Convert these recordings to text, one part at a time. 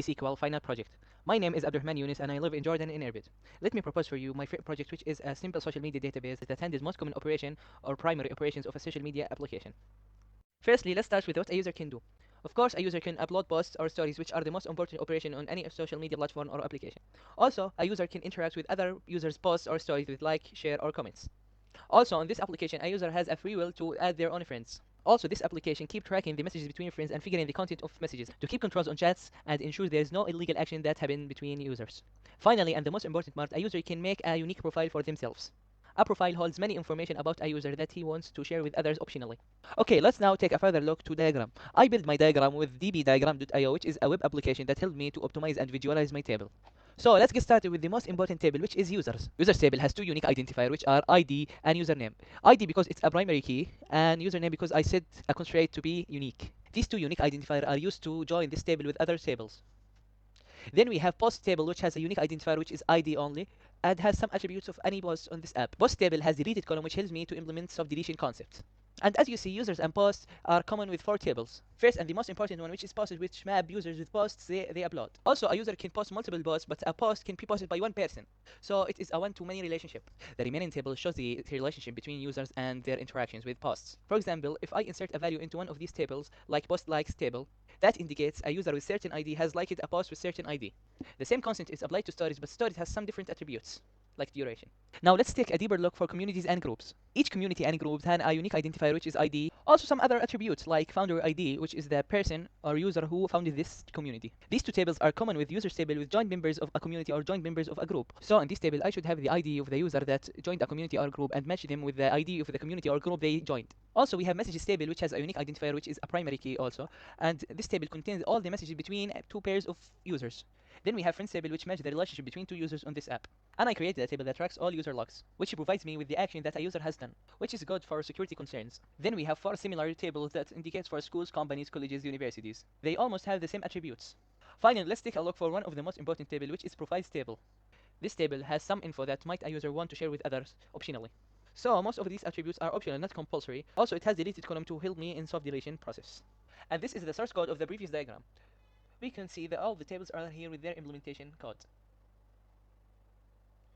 CS50 Final project. My name is Abdurrahman Yunus and I live in Jordan in Erbil. Let me propose for you my project, which is a simple social media database that handles most common operation or primary operations of a social media application. Firstly, let's start with what a user can do. Of course, a user can upload posts or stories, which are the most important operation on any social media platform or application. Also, a user can interact with other users' posts or stories with like, share, or comments. Also, on this application, a user has a free will to add their own friends. Also, this application keeps tracking the messages between friends and figuring the content of messages to keep controls on chats and ensure there is no illegal action that happen between users. Finally, and the most important part, a user can make a unique profile for themselves. A profile holds many information about a user that he wants to share with others optionally. Okay, let's now take a further look to diagram. I built my diagram with dbdiagram.io, which is a web application that helped me to optimize and visualize my table. So let's get started with the most important table, which is users. Users table has two unique identifiers, which are ID and username. ID because it's a primary key, and username because I set a constraint to be unique. These two unique identifiers are used to join this table with other tables. Then we have post table, which has a unique identifier, which is ID only, and has some attributes of any post on this app. Post table has deleted column, which helps me to implement self-deletion concept. And as you see, users and posts are common with four tables. First and the most important one, which is posts, which map users with posts they upload. Also, a user can post multiple posts, but a post can be posted by one person. So it is a one-to-many relationship. The remaining table shows the relationship between users and their interactions with posts. For example, if I insert a value into one of these tables, like post likes table, that indicates a user with certain ID has liked a post with certain ID. The same concept is applied to stories, but stories has some different attributes, like duration. Now let's take a deeper look for communities and groups. Each community and group has a unique identifier, which is ID. Also some other attributes like founder ID, which is the person or user who founded this community. These two tables are common with users table with joint members of a community or joint members of a group. So in this table, I should have the ID of the user that joined a community or group and match them with the ID of the community or group they joined. Also, we have messages table, which has a unique identifier, which is a primary key also. And this table contains all the messages between two pairs of users. Then we have friends table, which matches the relationship between two users on this app. And I created a table that tracks all user logs, which provides me with the action that a user has done, which is good for security concerns. Then we have four similar tables that indicates for schools, companies, colleges, universities. They almost have the same attributes. Finally, let's take a look for one of the most important table, which is profiles table. This table has some info that might a user want to share with others optionally. So most of these attributes are optional, not compulsory. Also, it has deleted column to help me in self-deletion process. And this is the source code of the previous diagram. We can see that all the tables are here with their implementation code.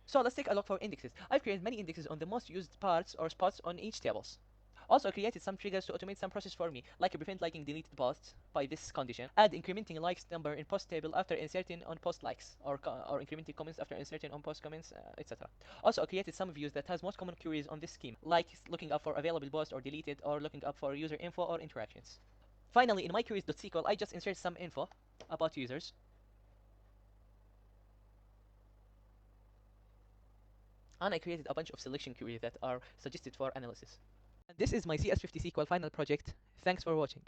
So let's take a look for indexes. I've created many indexes on the most used parts or spots on each tables. Also, I created some triggers to automate some process for me, like prevent liking deleted posts by this condition, add incrementing likes number in post table after inserting on post likes, or incrementing comments after inserting on post comments, etc. Also, I created some views that has most common queries on this scheme, like looking up for available posts or deleted, or looking up for user info or interactions. Finally, in my queries.sql, I just insert some info about users. And I created a bunch of selection queries that are suggested for analysis. And this is my CS50 SQL final project. Thanks for watching.